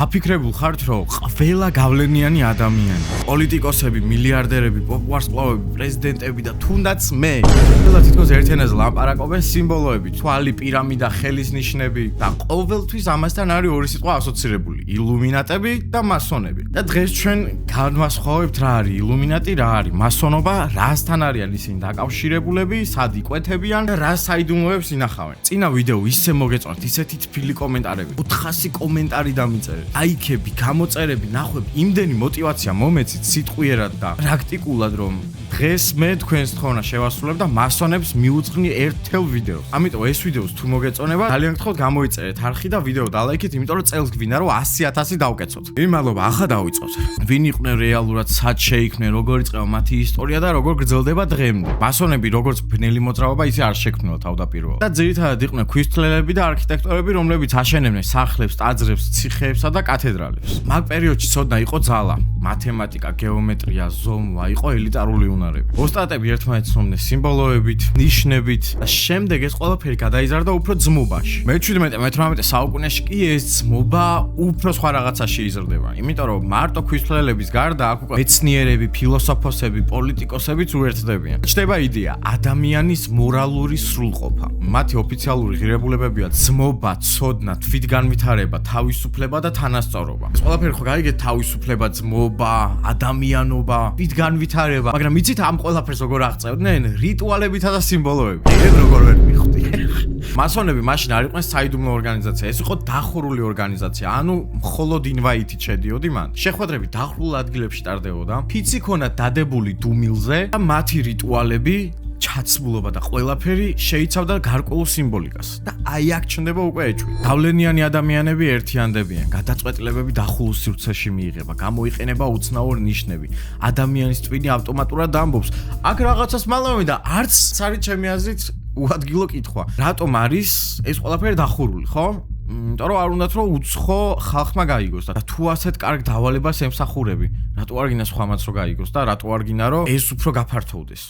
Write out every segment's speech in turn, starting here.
დაფიქრებულ ხართ, რომ ყველა გავლენიანი ადამიანი, პოლიტიკოსები, მილიარდერები, პოპვარსკვლავები, პრეზიდენტები და თუნდაც მე, ყველა თითქოს ერთ ენაზე ლაპარაკობენ სიმბოლოები, თვალი, პირამიდა, ხელის ნიშნები და ყოველთვის ამასთან არის ორი სიტყვა ასოცირებული: ილუმინატები და მასონები. და დღეს ჩვენ განვასხვავებთ რა არის ილუმინატი, რა არის მასონობა, რასთან არიან ისინი დაკავშირებულები, სად იკვეთებიან და რა საიდუმლოებს ინახავენ. წინა ვიდეო ისე მოგეწონთ, ისეთი თბილი კომენტარები, 400 კომენტარი დამიწერეთ. ლაიქები, გამოწერები, ნახვები, იმდენი мотиваცია მომეცით სიტყვიერად და პრაქტიკულად, რომ დღეს მე თქვენს თხოვნას შევასრულებ და მასონებს მიუძღვნი ერთ-ერთ ვიდეოს. ამიტომ ეს ვიდეოს თუ მოგეწონება, ძალიან გთხოვთ გამოიწერეთ არხი და ვიდეო დალაიქეთ, იმიტომ რომ წელს გვინდა რომ 100,000 დავკეცოთ. მადლობა, ახლა დავიწყოთ. ვინ იყვნენ რეალურად, სად შეიქმნენ, როგორ იწყება მათი ისტორია და როგორ გრძელდება დღემდე. მასონები როგორც ბნელი მოძრაობა, ისე არ შექმნილა თავდაპირველად. და ძირითადად იყვნენ ქვის არქიტექტორები, რომლებიც აშენებდნენ სახლებს, ტაძრებს, ციხეებსა და კათედრალებს. მაგ პერიოდში ცოდნა იყო ძალა, მათემატიკა, გეომეტრია, ზომვა, იყო ელიტარული უნარები. ოსტატები ერთმანეთს ცნობდნენ სიმბოლოებით, ნიშნებით და შემდეგ ეს ყველაფერი გადაიზარდა უფრო ძმობაში. მე-17-18 საუკუნეში კი ეს ძმობა უფრო სხვა რაღაცაში იზრდება. იმიტომ რომ მარტო ქვის გარდა აქ უკვე მეცნიერები, ფილოსოფოსები, პოლიტიკოსებიც უერთდებიან. ჩნდება იდეა ადამიანის მორალური სრულყოფა. მათი ოფიციალური ღირებულებებია ძმობა, ცოდნა, თვითგანვითარება, თავისუფლება და თანასწორობა. ეს ყველაფერი ხო გაიგეთ, თავისუფლება, ძმობა, ადამიანობა, თვითგანვითარება, მაგრამ იცით ამ ყველაფერს როგორ აღწევდნენ? რიტუალებითა და სიმბოლოებით. ეგ როგორ ვერ მიხდი. მასონები მაშინ არ იყვნენ საიდუმლო ორგანიზაცია, ეს იყო დახურული ორგანიზაცია, ანუ მხოლოდ ინვაიტით შედიოდი მან. შეხვედრები დახურულ ადგილებში ტარდებოდა, ფიცი ქონათ დადებული დუმილზე და მათი რიტუალები, ჩაცმულობა და ყველაფერი შეიცავდა გარკვეულ სიმბოლიკას და აი აქ ჩნდება უკვე ეჭვი. გავლენიანი ადამიანები ერთიანდებიან, გადაწყვეტილებები დახურულ სივრცეში მიიღება, გამოიყენება უცნაური ნიშნები, ადამიანის ტვინი ავტომატურად ამბობს. აქ რაღაცას მალავე და არც არის ჩემი აზრით უადგილო კითხვა. რატომ არის ეს ყველაფერი დახურული, ხო? იმიტომ რომ არ უნდათ რომ უცხო ხალხმა გაიგოს და თუ ასეთ კარგ დავალებას ემსახურები, რატო არ გინდა სხვამაც რომ გაიგოს და რატო არ გინდა რომ ეს უფრო გაფართოვდეს?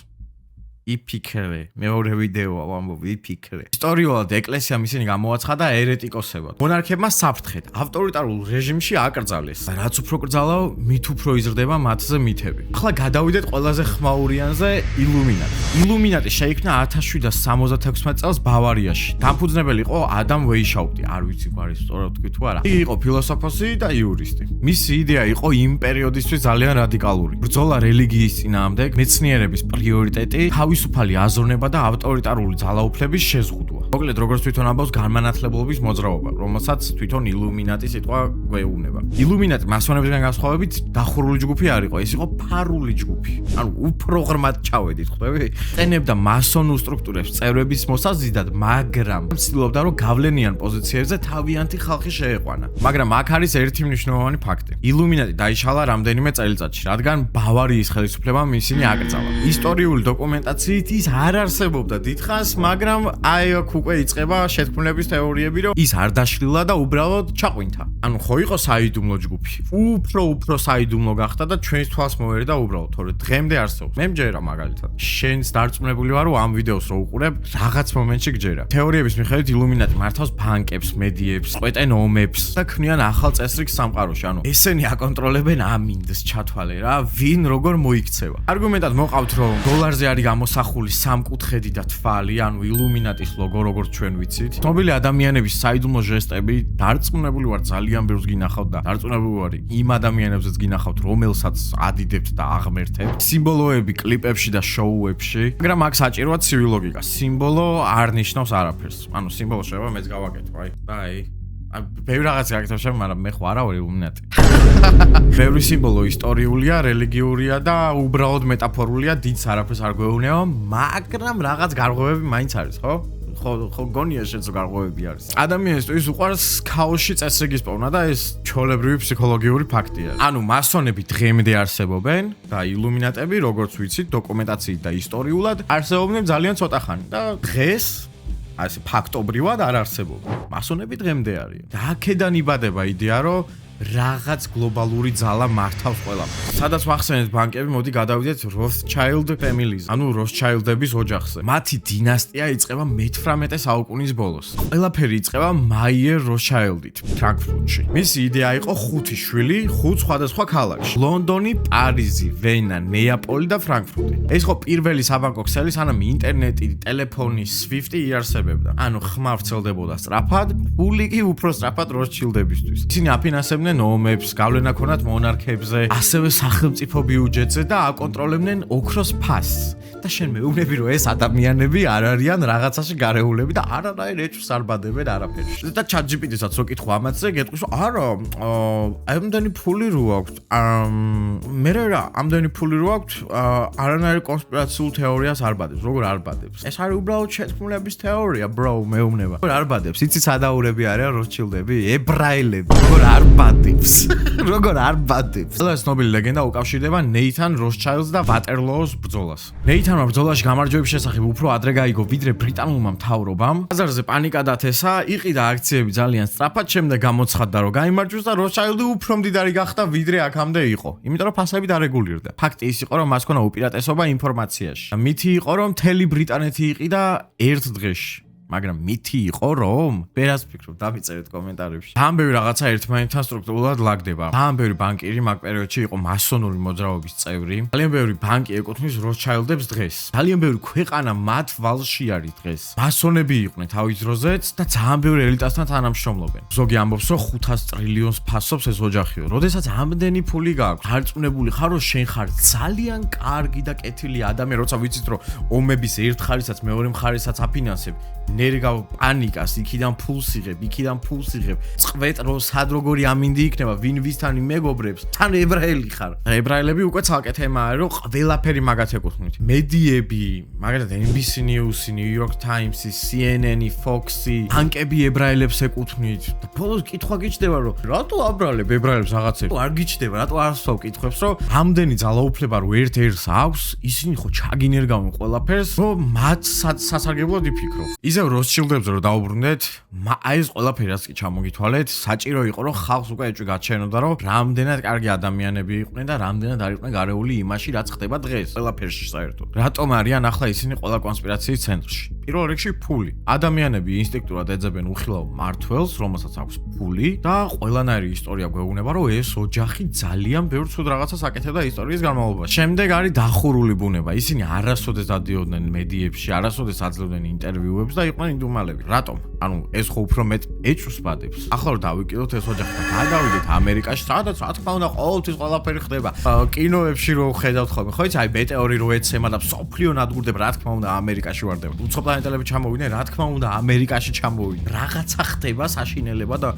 იფიქრე, მეორე ვიდეო ვამბობ, იფიქრე. ისტორიულად ეკლესიამ ისინი გამოაცხადა ერეტიკოსებად. მონარქებმა საფრთხედ ავტორიტარულ რეჟიმში აკრძალეს. რაც უფრო კრძალა, მით უფრო იზრდება მათზე მითები. ახლა გადავიდეთ ყველაზე ხმაურიანზე, ილუმინატი. ილუმინატი შეიქმნა 1776 წელს ბავარიაში. დამფუძნებელი იყო ადამ ვეიშაუტი. არ ვიცი გვარი სწორად თქვი თუ არა. იგი იყო ფილოსოფოსი და იურისტი. მისი იდეა იყო იმ პერიოდისთვის ძალიან რადიკალური. ბრძოლა რელიგიის წინააღმდეგ, მეცნიერების პრიორიტეტი, თავისუფალი აზროვნება და ავტორიტარული ძალაუფლების შეზღუდვა. მოკლედ, როგორც თვითონ ამბობს, განმანათლებლობის მოძრაობა, რომელსაც თვითონ ილუმინატი სიტყვა გვეუბნება. ილუმინატი მასონებისგან განსხვავებით დახურული ჯგუფი არ იყო, ეს იყო ფარული ჯგუფი. ანუ უფრო ღრმად ჩავედით, ხვდები? წენებდა მასონურ სტრუქტურებს წევრების მოსაზიდად, მაგრამ ცდილობდა, რომ გავლენიან პოზიციებზე თავიანთი ხალხი შეეყვანა. მაგრამ აქ არის ერთი მნიშვნელოვანი ფაქტი. ილუმინატი დაიშალა რამდენიმე წელიწადში, რადგან ბავარიის ხელისუფლებამ ისინი აკრძალა. ისტორიული დოკუმენტაციით ის არ არსებობდა დიდხანს, მაგრამ აი აქ უკვე იწყება შეთქმულების თეორიები, რომ ის არ დაშლილა და უბრალოდ ჩაყვინთა. ანუ ხო იყო საიდუმლო ჯგუფი. უფრო საიდუმლო გახდა და ჩვენს თვალს მოერიდა უბრალოდ, თორე დღემდე არსებობს. მე მჯერა მაგალითად. შენს დარწმუნებული ვარ, რომ ამ ვიდეოს რო უყურებ, რაღაც მომენტში გჯერა. თეორიების მიხედვით ილუმინატი მართავს ბანკებს, მედიებს, ყვეტენ ომებს და ქმნიან ახალ წესრიგს სამყაროში. ანუ ესენი აკონტროლებენ ამინდს ჩათვალე რა, ვინ როგორ მოიქცევა. არგუმენტად მოყავთ, რომ დოლარზე არის გამოსახული სამკუთხედი და თვალი, ანუ ილუმინატის ლოგო, როგორც ჩვენ ვიცით. ცნობილი ადამიანების საიდუმლო ჟესტები, დარწმუნებული ვარ, ძალიან ბევრს გინახავთ და დარწმუნებული ვარ, იმ ადამიანებზეც გინახავთ, რომელსაც ადიდებთ და აღმერთებთ. სიმბოლოები კლიპებში და შოუებში, მაგრამ აქ საჭიროა ცივი ლოგიკა. სიმბოლო არ ნიშნავს არაფერს. ანუ სიმბოლო შეიძლება მეც გავაკეთო, აი. ბევრი რაღაც გაკეთებ, მაგრამ მე ხო არა ვარ ილუმინატი. ბევრი სიმბოლო ისტორიულია, რელიგიურია და უბრალოდ მეტაფორულია, დიდს არაფერს არ გვეუბნება, მაგრამ რაღაც გარღვევები მაინც არის, ხო? ხო გონია შეცო გარღვევები არის. ადამიანისთვის უყვარს ქაოსში წესრიგის პოვნა და ეს ჩვეულებრივი ფსიქოლოგიური ფაქტია. ანუ მასონები დღემდე არსებობენ და ილუმინატები, როგორც ვიცით, დოკუმენტაციით და ისტორიულად არსებობენ ძალიან ცოტა ხანი და დღეს ასე ფაქტობრივად არ არსებობენ. მასონები დღემდე არიან. და აქედან იბადება იდეა, რომ რაღაც გლობალური ძალა მართავს ყველაფერს. სადაც ვახსენეთ ბანკები, მოდი გადავიდეთ Rothschild family-ზე. ანუ Rothschild-ების ოჯახზე. მათი დინასტია იწყება მე-18 საუკუნის ბოლოს. ყველაფერი იწყება Mayer Rothschild-ით ფრანკფურტში. მისი იდეა იყო 5 შვილი, 5 სხვადასხვა ქალაქში. ლონდონი, პარიზი, ვენა, ნეაპოლი და ფრანკფურტი. ეს იყო პირველი საბანკო ქსელი, სანამ ინტერნეტი, ტელეფონი, Swift იარსებებდა. ანუ ხმა ვრცელდებოდა სწრაფად, ფული კი უფრო სწრაფად Rothschild-ებისთვის. ისინი აფინანსებდნენ ომებს, გავლენა ქონათ მონარქებზე, ასევე სახელმწიფო ბიუჯეტზე და აკონტროლებდნენ ოქროს ფასს. და შენ მეუბნები რომ ეს ადამიანები არ არიან რაღაცაში გარეულები და არანაირ ეჭვს არ ბადებენ არაფერში. და ChatGPT-საც რო კითხვა ამათზე, გეტყვის რომ არა, ამდენი ფული რო აქვს, მე რა, ამდენი ფული რო აქვს, არანაირ კონსპირაციულ თეორიას არ ბადებს. როგორ არ ბადებს? ეს არის უბრალოდ შეთქმულების თეორია, bro, მეუბნება. როგორ არ ბადებს? იცი სადაურები არიან Rothschild-ები, ებრაელები. როგორ არ ბადებს? როგორ არ ბადებს? ყველა ცნობილი ლეგენდა უკავშირდება Nathan Rothschild და Waterloo-ს ბრძოლას. Nathan-მა ბრძოლაში გამარჯვების შესახებ უფრო ადრე გაიგო, ვიდრე ბრიტანულმა მთავრობამ. ბაზარზე პანიკა დათესა, იყიდა აქციები ძალიან სწრაფად, შემდეგ გამოცხადდა, რომ გაიმარჯვეს და Rothschild-ი უფრო მდიდარი გახდა, ვიდრე აქამდე იყო. იმიტომ რომ ფასები დარეგულირდა. ფაქტი ის იყო, რომ მას ჰქონდა უპირატესობა ინფორმაციაში. მითი იყო, რომ მთელი ბრიტანეთი იყიდა ერთ დღეში. მაგრამ მითი იყო რომ ვერას ფიქრობ დავიწერეთ კომენტარებში. ძალიან ბევრი რაღაცა ერთმანეთთან სტრუქტურულად ლაგდება. ძალიან ბევრი ბანკირი მაგ პერიოდში იყო მასონური მოძრაობის წევრი. ძალიან ბევრი ბანკი ეკუთვნის Rothschild-ებს დღეს. ძალიან ბევრი ქვეყანა მათ ვალში არის დღეს. მასონები იყვნენ თავის დროზეც და ძალიან ბევრი ელიტასთან თანამშრომლობენ. ზოგი ამბობს რომ 500 ტრილიონს ფასობს ეს ოჯახიო. როდესაც ამდენი ფული გააქვს, დარწმუნებული ხარ რომ შენ ხარ ძალიან კარგი და კეთილი ადამიანი, როცა ვიცით რომ ომების ერთ ხარისაც მეორე მხარესაც აფინანსებ. ნერგავ პანიკას, იქიდან ფულს იღებ, იქიდან ფულს იღებ. წყვეტ რომ სად როგორი ამინდი იქნება, ვინ ვისთან იმეგობრებს. თან ებრაელი ხარ. ებრაელები უკვე ცალკე თემაა, რომ ყველაფერი მაგათ ეკუთვნით. მედიები, მაგალითად NBC News, New York Times, CNN, Fox, ბანკები ებრაელებს ეკუთვნით. და ბოლოს კითხვა გიჩნდება, რომ რატო აბრალებ ებრაელებს რაღაცებს? არ გიჩნდება, რატო არ სწავ კითხვებს, რომ ამდენი ძალაუფლება რო ერთ-ერთს აქვს, ისინი ხო ჩაგინერგავენ ყველაფერს, რომ მათ სასარგებლოდ იფიქრო. ისევ Rothschild-ებზე რო დაუბრუნდეთ, აი ეს ყველაფერი რაც კი ჩამოგითვალეთ, საჭირო იყო რომ ხალხს უკვე ეჭვი გაჩენოდა, რომ რამდენად კარგი ადამიანები იყვნენ და რამდენად არ იყვნენ გარეული იმაში, რაც ხდება დღეს ყველაფერში საერთოდ. რატომ არიან ახლა ისინი ყველა კონსპირაციის ცენტრში? პირველ რიგში ფული. ადამიანები ინსტინქტურად ეძებენ უხილავ მართველს, რომელსაც აქვს ფული და ყველანაირი ისტორია გვეუბნება, რომ ეს ოჯახი ძალიან ბევრ ცუდ რაღაცას აკეთებდა ისტორიის განმავლობაში. შემდეგ არის დახურული ბუნება. ისინი არასოდეს დადიოდნენ მედიებში, არასოდეს აძლევდნენ ინტერვიუებს და იყვნენ ინდუმალები. რატომ? ანუ ეს ხო უფრო მეტ ეჭვს ბადებს. ახლა რომ დავიკიდოთ ეს ოჯახი და გადავიდეთ ამერიკაში, სადაც რა თქმა უნდა ყოველთვის ყველაფერი ხდება. კინოებში რო ხედავთ ხოლმე, ხო იცი, აი მეტეორი რო ეცემა და სოფლიო ნადგურდება, რა თქმა უნდა ამერიკაში ვარდება. უცხო პლანეტელები ჩამოვიდნენ, რა თქმა უნდა ამერიკაში ჩამოვიდნენ. რაღაცა ხდება, საშინელება და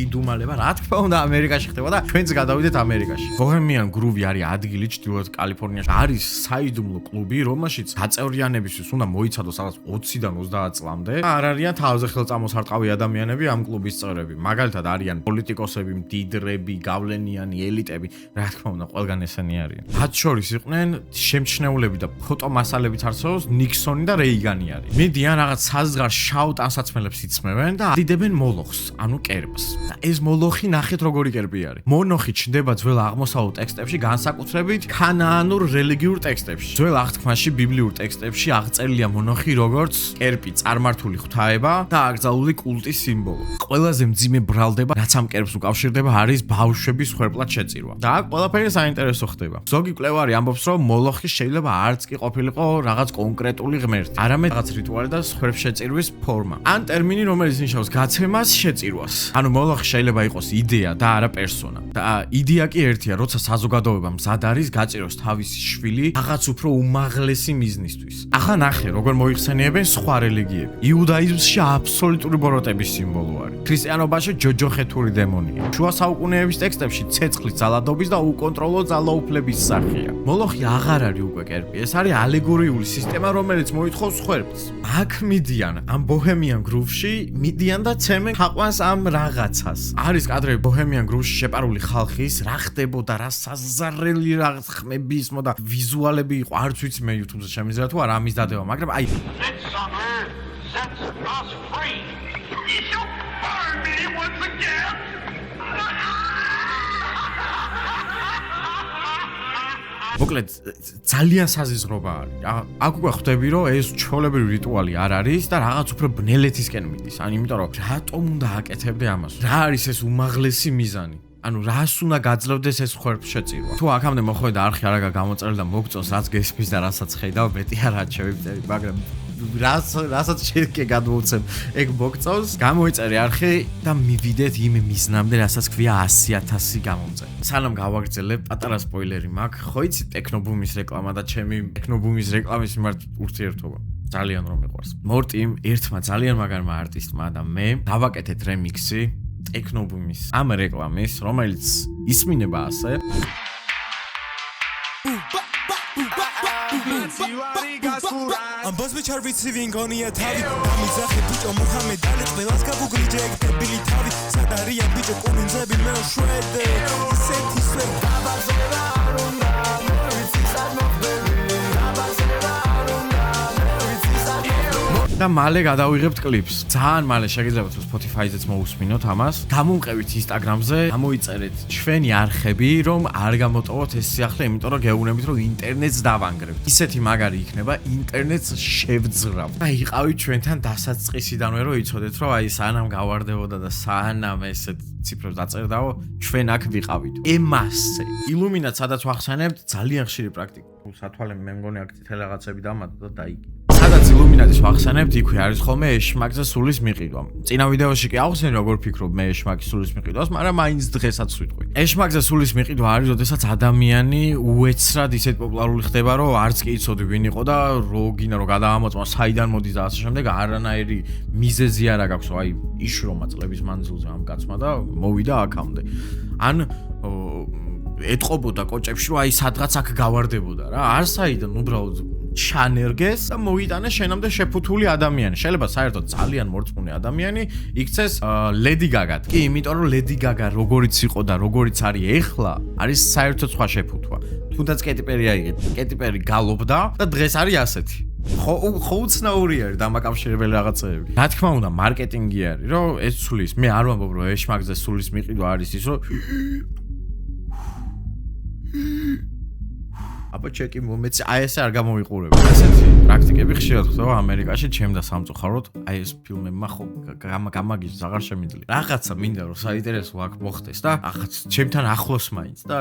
იდუმალება, რა თქმა უნდა ამერიკაში ხდება და ჩვენც გადავიდეთ ამერიკაში. Bohemian Groove არის ადგილი ჩრდილოეთ კალიფორნიაში. არის საიდუმლო კლუბი, რომელშიც გაწევრიანებისთვის უნდა მოიცადოს რაღაც 20-დან 30 წლამდე. არ არიან თავზე ხელწამოსარტყავი ადამიანები ამ კლუბის წევრები. მაგალითად არიან პოლიტიკოსები, მდიდრები, გავლენიანი ელიტები, რა თქმა უნდა, ყველგან ესენი არიან. მათ შორის იყვნენ შემჩნეულები და ფოტომასალებიც არსებობს, ნიქსონი და რეიგანი არის. მიდიან რაღაც საზღარ შავ ტანსაცმელებს იცმევენ და დიდებენ მოლოხს, ანუ კერპს. და ეს მოლოხი ნახეთ როგორი კერპი არის. მონოხი ჩნდება ძველ აღმოსავლურ ტექსტებში, განსაკუთრებით ქანაანურ რელიგიურ ტექსტებში. ძველ აღთქმაში, ბიბლიურ ტექსტებში აღწერილია მონოხი როგორც კერპი, წარმართული ღვთაება და აკრძალული კულტის სიმბოლო. ყველაზე მძიმე ბრალდება, რაც ამ კერპს უკავშირდება, არის ბავშვების ხვერპლად შეწირვა. და აქ ყველაფერი საინტერესო ხდება. ზოგი კვლევარი ამბობს, რომ მოლოხი შეიძლება არც კი ყოფილიყო რაღაც კონკრეტული ღმერთი, არამედ რაღაც რიტუალი და ხვრებშეწირვის ფორმა. ან ტერმინი, რომელიც ნიშნავს გაცემას, შეწირვას. ანუ მოლოხი შეიძლება იყოს იდეა და არა პერსონა. და იდეა კი ერთია, როცა საზოგადოება მზად არის გაჭიროს თავისი შვილი რაღაც უფრო უმაღლესი მიზნისთვის. ახლა ნახე, როგორ მოიხსენიებენ სხვა რელიგიები. იუდაიზმში აბსოლუტური ბოროტების სიმბოლო არის. ქრისტიანობაში ჯოჯოხეთური დემონია. შუა საუკუნეების ტექსტებში ცეცხლის ძალადობის და უკონტროლო ძალაუფლების სახეა. მოლოხი აღარ არის უკვე კერპი, ეს არის ალეგორიული სისტემა, რომელიც მოითხოვს ხვერპლს. აქ მიდიან ამ Bohemian Groove-ში, მიდიან და ცემენ ხაყვანს ამ რაღაცას. არის კადრები Bohemian Groove-ში შეპარული ხალხის, რა ხდებოდა, რა საზარელი რაღაც ხმები ისმო და ვიზუალები იყო, არც ვიცი მე YouTube-ზე შემიძლია თუ არა ამის დადება, მაგრამ აი sets us free. You shall burn me once again. მოკლედ ძალიან საზიზღრობა არის. აქ უკვე ხვდები რომ ეს ჩვეულებრივი რიტუალი არ არის და რაღაც უფრო ბნელეთისკენ მიდის. იმიტომ რომ რატომ უნდა აკეთებდე ამას? რა არის ეს უმაღლესი მიზანი? ანუ რას უნდა გაძლევდეს ეს ხერხშეწირვა? თუ აქამდე მოხვედა არხი არაგა გამოწერილი და მოგწონს რაც გესმის და რასაც ხედავ, მეტი არ აჩევი, მაგრამ რასაც შეიძლება გადმოვცემ, ეგ მოგწონს, გამოიწერე არხი და მივიდეთ იმ მიზნამდე, რასაც ქვია 100,000 გამომწე. სანამ გავაგრძელებ, პატარა სპოილერი მაქვს, ხო იცი ტექნობუმის რეკლამა და ჩემი ტექნობუმის რეკლამის მიმართ ურთიერთობა. ძალიან რომ მიყვარს. მორტიმ ერთმა ძალიან მაგარმა არტისტმა და მე დავაკეთეთ რემიქსი ტექნობუმის ამ რეკლამის, რომელიც ისმინება ასე. ამბოს ვიჩარ ვიცი ვინ გონია თავი ამიზახე ბიჭო მუჰამედ ალი ყველას გაგუგლიჯე ეგდებელი თავი სად არიან ბიჭო კუნინძები მე შვედე ისეთი სვე დაბაზება არ უნდა მე ვიცი სად მოხდები დაბაზება არ უნდა მე ვიცი სად მოხდები და მალე გადავიღებთ კლიპს. ძალიან მალე შეგიძლიათ რომ Spotify-ზეც მოусმინოთ ამას. გამოვყევით Instagram-ზე, გამოიწერეთ ჩვენი არხები, რომ არ გამოტოვოთ ეს სიახლე, იმიტომ რომ გეუბნებით რომ ინტერნეტს დავანგრევთ. ისეთი მაგარი იქნება, ინტერნეტს შევძრავთ. და იყავით ჩვენთან დასაწყისიდანვე რომ იცოდეთ რომ აი სანამ გავარდებოდა და სანამ ესეთ ციფრებს დაწერდაო, ჩვენ აქ ვიყავით. ემასე. Illuminat სადაც ვახსენებთ, ძალიან ხშირი პრაქტიკა. სათვალე მე მგონი აქ თითე რაღაცები დამატდა და დაიგე. სადაც Illuminat-ის ვახსენებთ, იქვე არის ხოლმე ეშმაკზე სულის მიყიდვა. წინა ვიდეოში კი ავხსენე როგორ ფიქრობ მე ეშმაკის სულის მიყიდვას, მაგრამ მაინც დღესაც ვიტყვი. ეშმაკზე სულის მიყიდვა არის, როდესაც ადამიანი უეცრად ისეთ პოპულარული ხდება, რომ არც კი იცოდი ვინ იყო და რო გინდა რომ გადაამოწმა, საიდან მოდის და ასე შემდეგ, არანაირი მიზეზი არ აქვს, აი იშრომა წლების მანძილზე ამ კაცმა და მოვიდა აქამდე. ან ეთყობოდა კოჭებში, რომ აი სადღაც აქ გავარდებოდა რა. არ საიდან უბრალოდ ჩანერგეს და მოიტანეს შენამდე შეფუთული ადამიანი. შეიძლება საერთოდ ძალიან მორწმუნე ადამიანი იქცეს ლედი გაგად. კი, იმიტომ რომ ლედი გაგა როგორიც იყო და როგორიც არის ეხლა, არის საერთოდ სხვა შეფუთვა. თუნდაც კეტი პერი აიღეთ. კეტი პერი გალობდა და დღეს არის ასეთი. ხო უცნაური არის დამაკავშირებელი რაღაცეები. რა თქმა უნდა, მარკეტინგი არის, რომ ეს სულის, მე არ ვამბობ, რომ ეშმაკზე სულის მიყიდვა არის ის, რომ აბა ჩეკი მომეცი, აი ესე არ გამოვიყურებ. ასეთი პრაქტიკები ხშირად ხდება ამერიკაში, ჩემ და სამწუხაროდ, აი ეს ფილმებმა ხო გამაგიჟს აღარ შემიძლია. რაღაცა მინდა რომ საინტერესო აქ მოხდეს და ახაც ჩემთან ახლოს მაინც და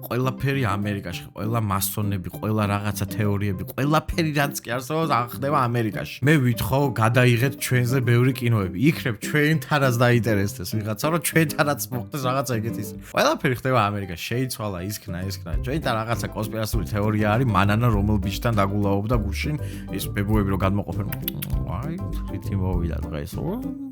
ყველაფერი ამერიკაში, ყველა მასონები, ყველა რაღაცა თეორიები, ყველაფერი რაც კი არსებობს, ხდება ამერიკაში. მე ვითხოვ, გადაიღეთ ჩვენზე ბევრი კინოები. იქნებ ჩვენთანაც დაინტერესდეს ვიღაცა, რომ ჩვენთანაც მოხდეს რაღაცა ეგეთის. ყველაფერი ხდება ამერიკაში. შეიცვალა, ისქნა. ჩვენთან რაღაცა კონსპირაციული თეორია არის, მანანა რომელ ბიჭთან დაგულაობდა გუშინ ეს ბებუები რომ გადმოყოფენ. აი, რითი მოვიდა დღეს.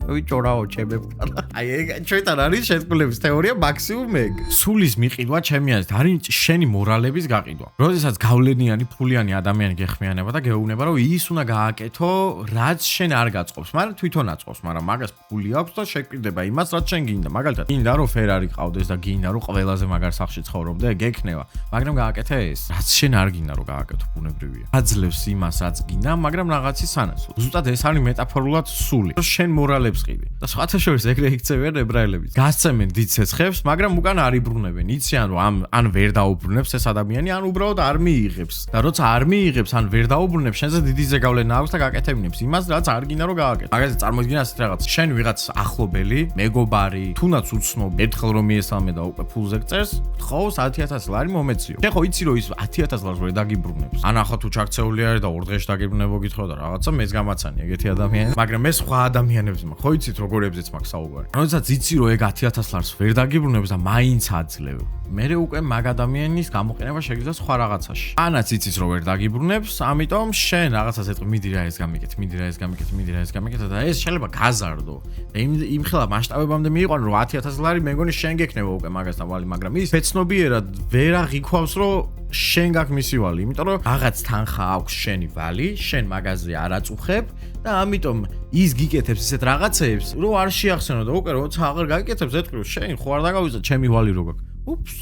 ვიჭორაო ჩემებთან. აი, ეგ ჩვენთან არის შეთქმულების თეორია მაქსიმუმ ეგ. სულის მიყიდვა ჩემი აზრით არის შენი მორალების გაყიდვა. როდესაც გავლენიანი, ფულიანი ადამიანი გეხმიანება და გეუბნება რომ ის უნდა გააკეთო, რაც შენ არ გაწყობს, მაგრამ თვითონ აწყობს, მაგრამ მაგას ფული აქვს და შეკვირდება იმას, რაც შენ გინდა. მაგალითად, გინდა რომ ფერარი ყავდეს და გინდა რომ ყველაზე მაგარ სახლში ცხოვრობდე, გექნება, მაგრამ გააკეთე ეს. რაც შენ არ გინდა რომ გააკეთო, ბუნებრივია. აძლევს იმას, რაც გინდა, მაგრამ რაღაცის სანაცვლოდ. ზუსტად ეს არის მეტაფორულად სული. შენ მორალებს ყიდი. და სხვათა შორის ეგრე იქცევიან ებრაელებიც. გასცემენ დიდ ცეცხლებს, მაგრამ უკან არ იბრუნებენ. იციან რომ ან ვერ დაუბრუნებს ეს ადამიანი, ან უბრალოდ არ მიიღებს. და როცა არ მიიღებს, ან ვერ დაუბრუნებს, შენზე დიდი ზეგავლენა აქვს და გაკეთებინებს იმას, რაც არ გინდა რომ გააკეთო. მაგალითად, წარმოიდგინე ასეთ რაღაც. შენ ვიღაც ახლობელი, მეგობარი, თუნდაც უცნობი, ერთხელ რომ მიესალმე და უკვე ფულზე გწერს, გთხოვს 10,000 ლარი მომეციო. შენ ხო იცი რომ ის 10,000 ლარს ვერ დაგიბრუნებს. ან ახლა თუ ჩაქცეული არის და 2 დღეში დაგიბრუნებო გითხრა და რაღაცა მეც გამაცანი ეგეთი ადამიანი. მაგრამ მე სხვა ადამიანებს მაქვს. ხო იცით როგორებზეც მაქვს საუბარი. როდესაც იცი რომ ეგ 10,000 ლარს ვერ დაგიბრუნებს და მაინც აძლევ. მერე უკვე მაგ ადამიანის გამოყენება შეიძლება სხვა რაღაცაში. ანაც იცის რომ ვერ დაგიბრუნებს, ამიტომ შენ რაღაცას ეთქვი, მიდი რა ეს გამიკეთე და ეს შეიძლება გაზარდო. იმ ხელა მასშტაბებამდე მიიყვანო რომ 10,000 ლარი მე მგონი შენ გექნება უკვე მაგასთან ვალი, მაგრამ ის ფეცნობიერად ვერ აღიქვავს რომ შენ გაქვს მისი ვალი, იმიტომ რომ რაღაც თანხა აქვს შენი ვალი, შენ მაღაზია არ აწუხებ და ამიტომ ის გიკეთებს ისეთ რაღაცეებს, რომ არ შეახსენო და უკვე როცა აღარ გაკეთებს, ეთქვი რომ შენ ხო არ დაგავიწყე ჩემი ვალი რო გაქვს. უფს,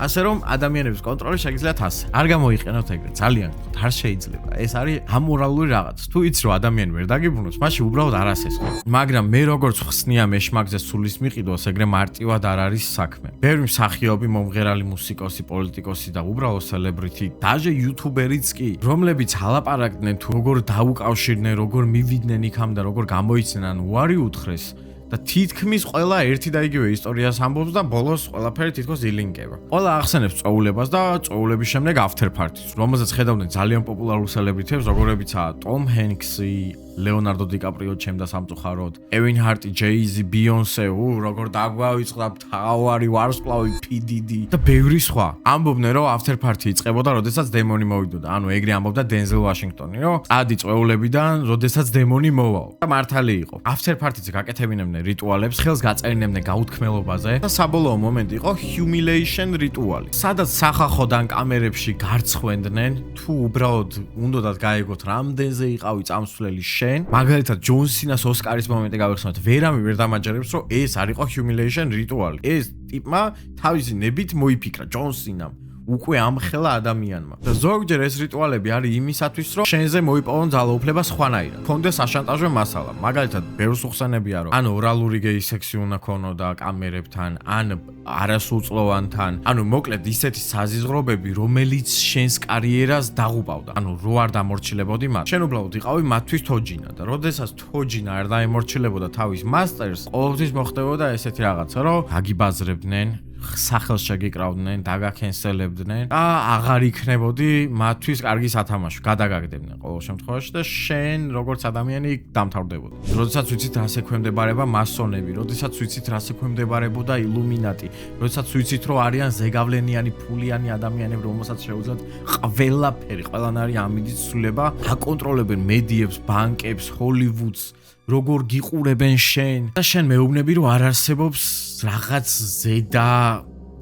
ასე რომ ადამიანების კონტროლი შეგიძლიათ ასე. არ გამოიყენოთ ეგრე, ძალიან გთხოვთ, არ შეიძლება. ეს არის ამორალური რაღაც. თუ იცი რომ ადამიანი ვერ დაგიბრუნოს, მაშინ უბრალოდ არ ასესხო. მაგრამ მე როგორც ხსნია მეშმაკზე სულის მიყიდოს, ეგრე მარტივად არ არის საქმე. ბევრი მსახიობი, მომღერალი, მუსიკოსი, პოლიტიკოსი და უბრალოდ სელებრიტი, დაჟე იუთუბერიც კი, რომლებიც ალაპარაკდნენ თუ როგორ დაუკავშირდნენ, როგორ მივიდნენ იქამ და როგორ გამოიცნენ, ანუ უარი უთხრეს. და თითქმის ყველა ერთი და იგივე ისტორიას ამბობს და ბოლოს ყველაფერი თითქოს ილინკება. ყველა ახსენებს წვეულებას და წვეულების შემდეგ after parties, რომელზეც ხედავდნენ ძალიან პოპულარულ სელებრიტებს, როგორებიცაა Tom Hanks-ი, Leonardo DiCaprio ჩემდა სამწუხაროდ, Kevin Hart, Jay-Z, Beyoncé, როგორ დაგვავიწყდა თავარი ვარსკვლავი P Diddy და ბევრი სხვა. ამბობდნენ რომ after party იწყებოდა, როდესაც დემონი მოვიდოდა. ანუ ეგრე ამბობდა Denzel Washington-ი, რომ ადი წვეულებიდან, როდესაც დემონი მოვაო. და მართალი იყო. after party-ზე გაკეთებინებდნენ რიტუალებს, ხელს გაწერინებდნენ გაუთქმელობაზე და საბოლოო მომენტი იყო humiliation რიტუალი. სადაც სახახოდან კამერებში გარცხვენდნენ, თუ უბრალოდ უნდათ გაიგოთ რამდენზე იყავი წამსვლელი მაგალითად ჯონ სინას ოსკარის მომენტი გავიხსენოთ, ვერავე ვერ დამაჯერებს, რომ ეს არ იყო humiliation რიტუალი. ეს ტიპმა თავისი ნებით მოიფიქრა ჯონ სინამ. უკვე ამხელა ადამიანმა. და ზოგჯერ ეს რიტუალები არის იმისათვის, რომ შენზე მოიპოვონ ძალაუფლება სხვანაირად. კონდეს აშანტაჟო მასალა. მაგალითად, ბევრს უხსენებია, რომ ან ორალური გეი სექსი უნდა ქონოდა კამერებთან, ან არასრულწლოვანთან. ანუ მოკლედ ისეთი საზიზღრობები, რომელიც შენს კარიერას დაღუპავდა. ანუ რო არ დამორჩილებოდი მათ. შენ უბრალოდ იყავი მათთვის თოჯინა და როდესაც თოჯინა არ დაემორჩილებოდა თავის მასტერს, ყოველთვის მოხდებოდა ესეთი რაღაცა, რომ აგიბაზრებდნენ სახელს შეგიკრავდნენ, დაგაქენსელებდნენ და აღარ იქნებოდი მათთვის კარგი სათამაშო, გადაგაგდებდნენ ყოველ შემთხვევაში და შენ როგორც ადამიანი დამთავრდებოდა. როდესაც ვიცით რა შექვემდებარება მასონები, როდესაც ვიცით რა შექვემდებარებოდა ილუმინატი, როდესაც ვიცით რომ არიან ზეგავლენიანი, ფულიანი ადამიანები, რომელსაც შეუძლიათ ყველაფერი, ყველანაირი ამინდის ცვლილება, აკონტროლებენ მედიებს, ბანკებს, ჰოლივუდს, როგორ გიყურებენ შენ და შენ მეუბნები რომ არ არსებობს რაღაც ზედა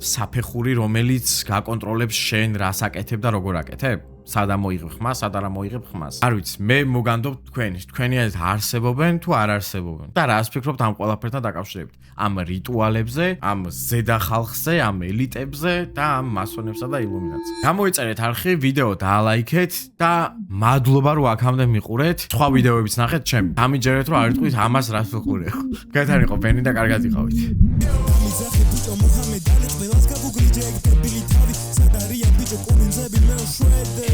საფეხური, რომელიც გაკონტროლებს შენ რას აკეთებ და როგორ აკეთებ. სად ამოიღებ ხმას, სად არ ამოიღებ ხმას. არ ვიცი, მე მოგანდობ თქვენი არსებობენ თუ არ არსებობენ. და რას ფიქრობთ ამ ყველაფერთან დაკავშირებით? ამ რიტუალებზე, ამ ზედა ხალხზე, ამ ელიტებზე და ამ მასონებსა და ილუმინატზე. გამოიწერეთ არხი, ვიდეო დაალაიქეთ და მადლობა რომ აქამდე მიყურეთ. სხვა ვიდეოებიც ნახეთ ჩემ. დამიჯერეთ რომ არ იტყვით ამას რას ვიყურე. გეთან იყო ბენი და კარგად იყავით. მიზახი ბიჭო მუჰამედალი ყველას გაგუგლიჯე ეგ დებილი თავი სად არიან ბიჭო კომენზები მე შვედე